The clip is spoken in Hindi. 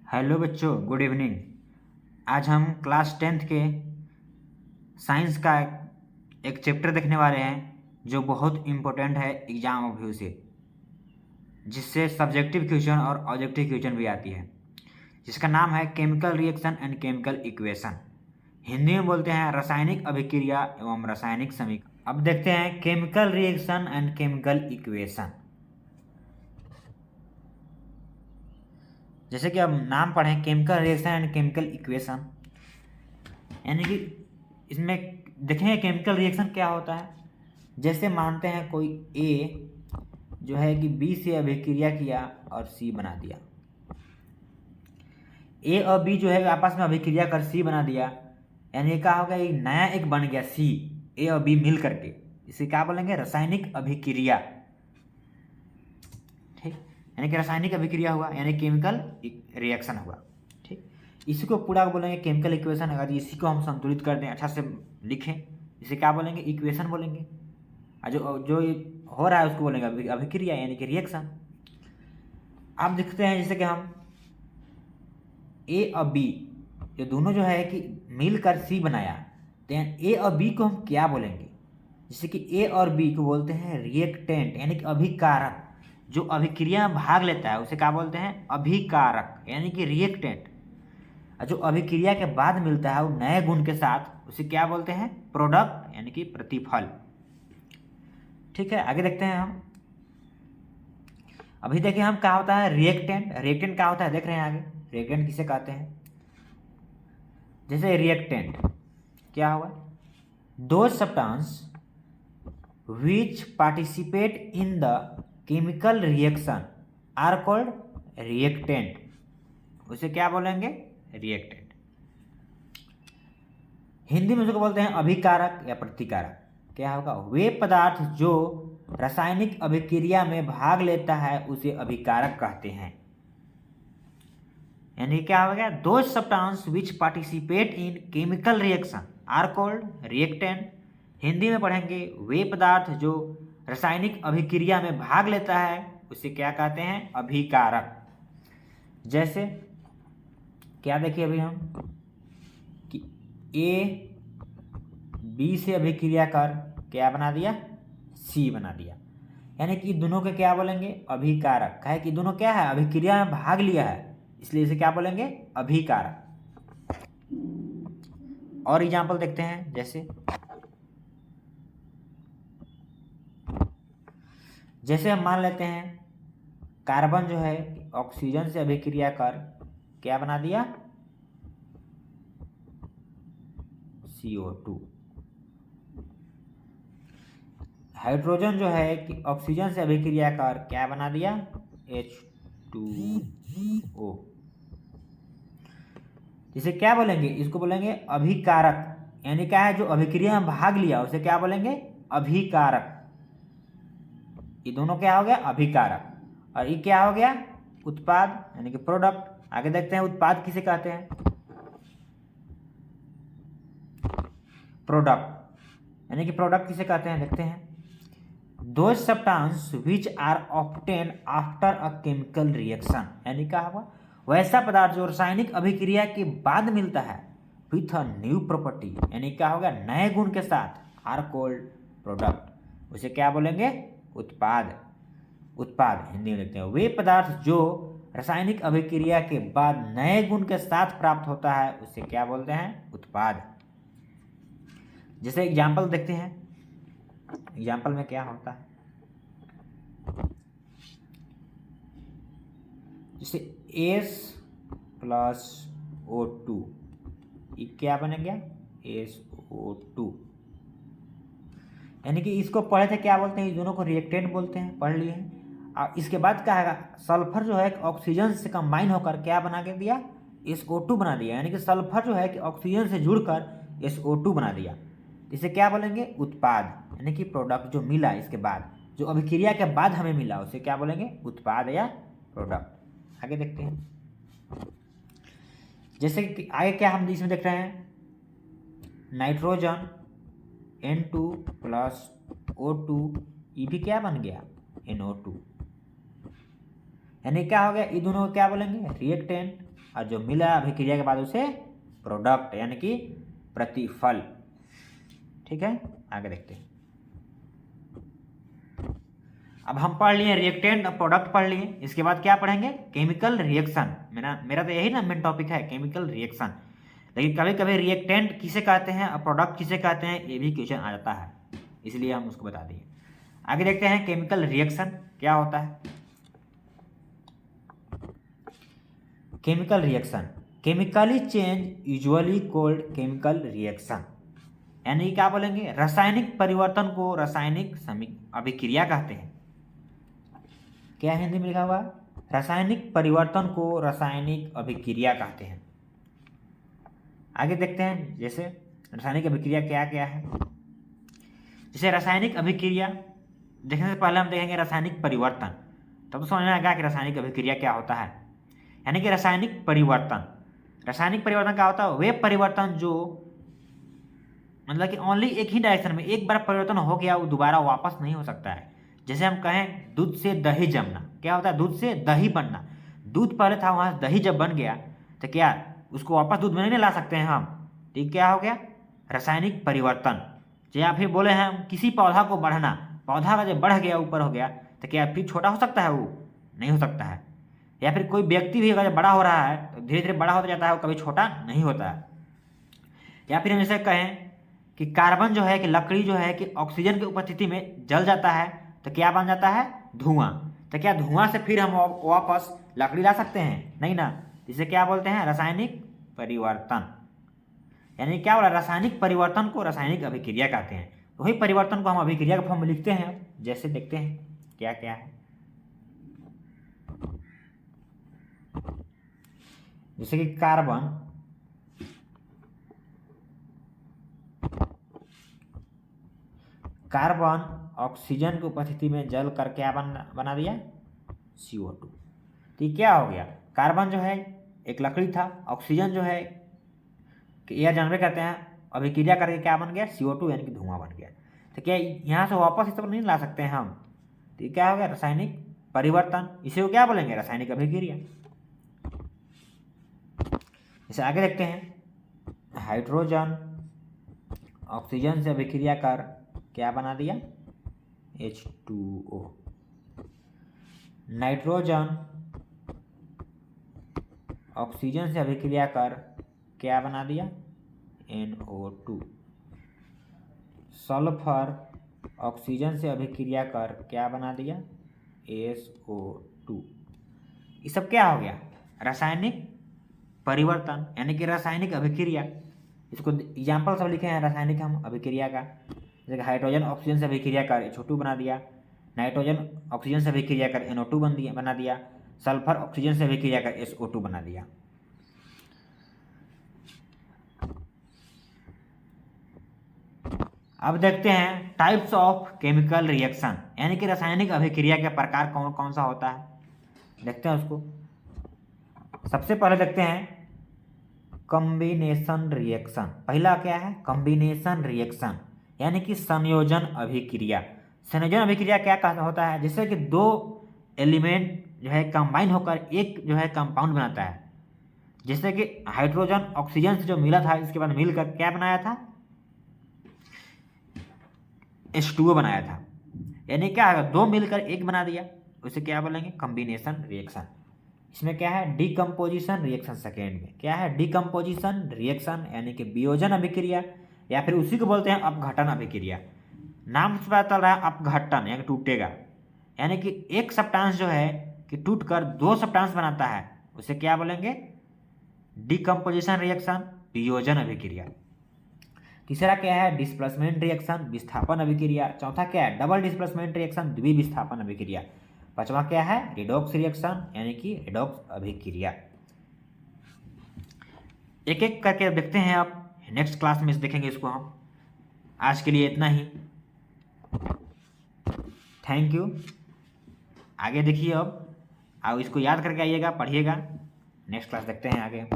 हेलो बच्चों, गुड इवनिंग। आज हम क्लास 10th के साइंस का एक चैप्टर देखने वाले हैं जो बहुत इम्पोर्टेंट है एग्जाम व्यू से, जिससे सब्जेक्टिव क्वेश्चन और ऑब्जेक्टिव क्वेश्चन भी आती है, जिसका नाम है chemical reaction and chemical equation. Hindi में बोलते हैं रासायनिक अभिक्रिया एवं रासायनिक समीकरण। अब देखते हैं chemical reaction and chemical equation. जैसे कि अब नाम पढ़ें chemical reaction and chemical equation, यानी कि इसमें देखेंगे केमिकल रिएक्शन क्या होता है। जैसे मानते हैं कोई ए जो है कि बी से अभिक्रिया किया और सी बना दिया। ए और बी जो है आपस में अभिक्रिया कर सी बना दिया, यानी क्या होगा, एक नया एक बन गया सी, ए और बी मिल करके। इसे क्या बोलेंगे? रासायनिक अभिक्रिया। ठीक, यानी कि रासायनिक अभिक्रिया हुआ, यानी केमिकल रिएक्शन हुआ। ठीक, इसी को पूरा बोलेंगे केमिकल इक्वेशन। अगर इसी को हम संतुलित कर दें, अच्छा से लिखें, इसे क्या बोलेंगे? इक्वेशन बोलेंगे। और जो जो हो रहा है उसको बोलेंगे अभिक्रिया, यानी कि रिएक्शन। अब देखते हैं जैसे कि हम ए और बी ये दोनों जो है कि मिलकर सी बनाया, तो ए और बी को हम क्या बोलेंगे? जैसे कि ए और बी को बोलते हैं रिएक्टेंट, यानी कि अभिकारक। जो अभिक्रिया में भाग लेता है उसे क्या बोलते हैं? अभिकारक, यानी कि रिएक्टेंट। और जो अभिक्रिया के बाद मिलता है वो नए गुण के साथ, उसे क्या बोलते हैं? प्रोडक्ट, यानी कि प्रतिफल। ठीक है, आगे देखते हैं हम। अभी देखिए हम क्या होता है रिएक्टेंट। रिएक्टेंट क्या होता है देख रहे हैं आगे। रिएक्टेंट किसे कहते हैं? जैसे रिएक्टेंट क्या हुआ? दो substance which participate in the chemical reaction are called reactant। उसे क्या बोलेंगे? रिएक्टेंट। हिंदी में उसको बोलते हैं अभिकारक या प्रतिकारक। क्या होगा? वे पदार्थ जो रासायनिक अभिक्रिया में भाग लेता है उसे अभिकारक कहते हैं। यानी क्या हो गया? दो substance which participate in chemical reaction are called reactant। Hindi में पढ़ेंगे वे पदार्थ जो रासायनिक अभिक्रिया में भाग लेता है उसे क्या कहते हैं? अभिकारक। जैसे क्या देखिए अभी हम कि ए बी से अभिक्रिया कर क्या बना दिया? सी बना दिया, यानी कि दोनों के क्या बोलेंगे? अभिकारक। है कि दोनों क्या है? अभिक्रिया में भाग लिया है, इसलिए इसे क्या बोलेंगे? अभिकारक। और एग्जाम्पल देखते हैं। जैसे हम मान लेते हैं कार्बन जो है ऑक्सीजन से अभिक्रिया कर क्या बना दिया? CO2। हाइड्रोजन जो है कि ऑक्सीजन से अभिक्रिया कर क्या बना दिया? H2O। इसे क्या बोलेंगे? इसको बोलेंगे अभिकारक। यानी क्या है? जो अभिक्रिया में भाग लिया उसे क्या बोलेंगे? अभिकारक। ये दोनों क्या हो गया? अभिकारक। और ये क्या हो गया? उत्पाद, यानी कि प्रोडक्ट। आगे देखते हैं उत्पाद किसे कहते हैं? प्रोडक्ट, यानी कि प्रोडक्ट किसे कहते हैं देखते हैं। दो substance which are obtain after a chemical reaction, यानी क्या होगा? वैसा पदार्थ जो रासायनिक अभिक्रिया के बाद मिलता है विथ अ न्यू प्रॉपर्टी, यानी क्या होगा? नए गुण के साथ, आर कोल्ड प्रोडक्ट। उसे क्या बोलेंगे? उत्पाद। उत्पाद हिंदी में लिखते हैं वे पदार्थ जो रासायनिक अभिक्रिया के बाद नए गुण के साथ प्राप्त होता है उसे क्या बोलते हैं? उत्पाद। जैसे एग्जाम्पल देखते हैं। एग्जाम्पल में क्या होता है? जैसे S+O2 ये क्या बन गया? SO2। यानी कि इसको पढ़े थे क्या बोलते हैं? दोनों को रिएक्टेंट बोलते हैं, पढ़ लिए हैं। और इसके बाद क्या है? सल्फर जो है ऑक्सीजन से कंबाइन होकर क्या बना के दिया? SO2 बना दिया। यानी कि सल्फर जो है कि ऑक्सीजन से जुड़कर SO2 बना दिया। इसे क्या बोलेंगे? उत्पाद, यानी कि प्रोडक्ट जो मिला इसके बाद, जो अभिक्रिया के बाद हमें मिला उसे क्या बोलेंगे? उत्पाद या प्रोडक्ट। आगे देखते हैं। जैसे कि आगे क्या हम इसमें देख रहे हैं, नाइट्रोजन N2+O2 ये भी क्या बन गया? NO2। यानी क्या हो गया? ये दोनों को क्या बोलेंगे? रिएक्टेंट। और जो मिला अभिक्रिया के बाद उसे प्रोडक्ट यानी कि प्रतिफल। ठीक है, आगे देखते हैं। अब हम पढ़ लिए रिएक्टेंट और प्रोडक्ट पढ़ लिए, इसके बाद क्या पढ़ेंगे? Chemical reaction. मेरा तो यही ना मेन टॉपिक है, केमिकल रिएक्शन। लेकिन कभी कभी रिएक्टेंट किसे कहते हैं और प्रोडक्ट किसे कहते हैं ये भी क्वेश्चन आ जाता है, इसलिए हम उसको बता दिए। आगे देखते हैं केमिकल रिएक्शन क्या होता है। Chemical reaction, chemically change usually called chemical reaction, यानी क्या बोलेंगे? रासायनिक परिवर्तन को रासायनिक अभिक्रिया कहते हैं। क्या हिंदी में लिखा हुआ? रासायनिक परिवर्तन को रासायनिक अभिक्रिया कहते हैं। आगे देखते हैं जैसे रासायनिक अभिक्रिया क्या क्या है। जैसे रासायनिक अभिक्रिया देखने से पहले हम देखेंगे रासायनिक परिवर्तन, तब तो समझ में आएगा कि रासायनिक अभिक्रिया क्या होता है। यानी कि रासायनिक परिवर्तन क्या होता है? वे परिवर्तन जो मतलब कि ओनली एक ही डायरेक्शन में, एक बार परिवर्तन हो गया वो दोबारा वापस नहीं हो सकता है। जैसे हम कहें दूध से दही जमना, क्या होता है? दूध से दही बनना। दूध पहले था, वहाँ से दही जब बन गया तो क्या उसको वापस दूध में नहीं ला सकते हैं हम? ठीक, क्या हो गया? रासायनिक परिवर्तन। या फिर बोले हैं हम किसी पौधा को बढ़ना, पौधा का जब बढ़ गया ऊपर हो गया तो क्या फिर छोटा हो सकता है? वो नहीं हो सकता है। या फिर कोई व्यक्ति भी अगर जब बड़ा हो रहा है तो धीरे धीरे बड़ा होता जाता है, वो कभी छोटा नहीं होता है। या फिर हम जैसे कहें कि कार्बन जो है कि लकड़ी जो है कि ऑक्सीजन की उपस्थिति में जल जाता है तो क्या बन जाता है? धुआं। तो क्या धुआं से फिर हम वापस लकड़ी ला सकते हैं? नहीं ना। इसे क्या बोलते हैं? रासायनिक परिवर्तन। यानी क्या बोला? रासायनिक परिवर्तन को रासायनिक अभिक्रिया कहते हैं। वही परिवर्तन को हम अभिक्रिया के फॉर्म में लिखते हैं, जैसे देखते हैं क्या क्या है। जैसे कि कार्बन ऑक्सीजन की उपस्थिति में जल कर क्या बना दिया? CO2। तो क्या हो गया? कार्बन जो है एक लकड़ी था, ऑक्सीजन जो है कि एयर जनरेट करते हैं, अभिक्रिया करके क्या बन गया? CO2 यानी कि धुआं बन गया। तो क्या यहाँ से वापस इस तरह नहीं ला सकते हैं हम? तो क्या हो गया? रासायनिक परिवर्तन। इसे को क्या बोलेंगे? रासायनिक अभिक्रिया। इसे आगे देखते हैं। हाइड्रोजन ऑक्सीजन से अभिक्रिया कर क्या बना दिया? H2O। नाइट्रोजन ऑक्सीजन से अभिक्रिया कर क्या बना दिया? NO2। सल्फर ऑक्सीजन से अभिक्रिया कर क्या बना दिया? SO2। ये सब क्या हो गया? रासायनिक परिवर्तन यानी कि रासायनिक अभिक्रिया। इसको एग्जाम्पल सब लिखे हैं रासायनिक हम अभिक्रिया का। जैसे हाइड्रोजन ऑक्सीजन से अभिक्रिया कर H2 बना दिया, नाइट्रोजन ऑक्सीजन से अभिक्रिया कर NO2 बना दिया, सल्फर ऑक्सीजन से अभिक्रिया कर SO2 बना दिया। अब देखते हैं टाइप्स ऑफ केमिकल रिएक्शन, यानी कि रासायनिक अभिक्रिया के प्रकार कौन कौन सा होता है, देखते हैं उसको। सबसे पहले देखते हैं कॉम्बिनेशन रिएक्शन। पहला क्या है? कॉम्बिनेशन रिएक्शन यानी कि संयोजन अभिक्रिया। संयोजन अभिक्रिया क्या होता है? जैसे कि दो एलिमेंट जो है कंबाइन होकर एक जो है कंपाउंड बनाता है। जैसे कि हाइड्रोजन ऑक्सीजन से जो मिला था, इसके बाद मिलकर क्या बनाया था? H2O बनाया था। यानी क्या है? दो मिलकर एक बना दिया, उसे क्या बोलेंगे? Combination reaction. इसमें क्या है? डिकम्पोजिशन रिएक्शन सेकेंड में। क्या है? डिकम्पोजिशन रिएक्शन यानी कि वियोजन अभिक्रिया, या फिर उसी को बोलते हैं अपघटन अभिक्रिया। नाम से पता चल रहा है अपघटन यानी टूटेगा, यानी कि एक सब्सटेंस जो है कि टूटकर दो सब्सटेंस बनाता है, उसे क्या बोलेंगे? डिकम्पोजिशन रिएक्शन, वियोजन अभिक्रिया। तीसरा क्या है? डिस्प्लेसमेंट रिएक्शन, विस्थापन अभिक्रिया। चौथा क्या है? डबल डिस्प्लेसमेंट रिएक्शन, द्विविस्थापन अभिक्रिया। पांचवा क्या है? रिडॉक्स रिएक्शन यानी कि रिडॉक्स अभिक्रिया। एक एक करके देखते हैं, आप नेक्स्ट क्लास में देखेंगे इसको हम। आज के लिए इतना ही, थैंक यू। आगे देखिए अब, आप इसको याद करके आइएगा, पढ़िएगा। नेक्स्ट क्लास देखते हैं आगे।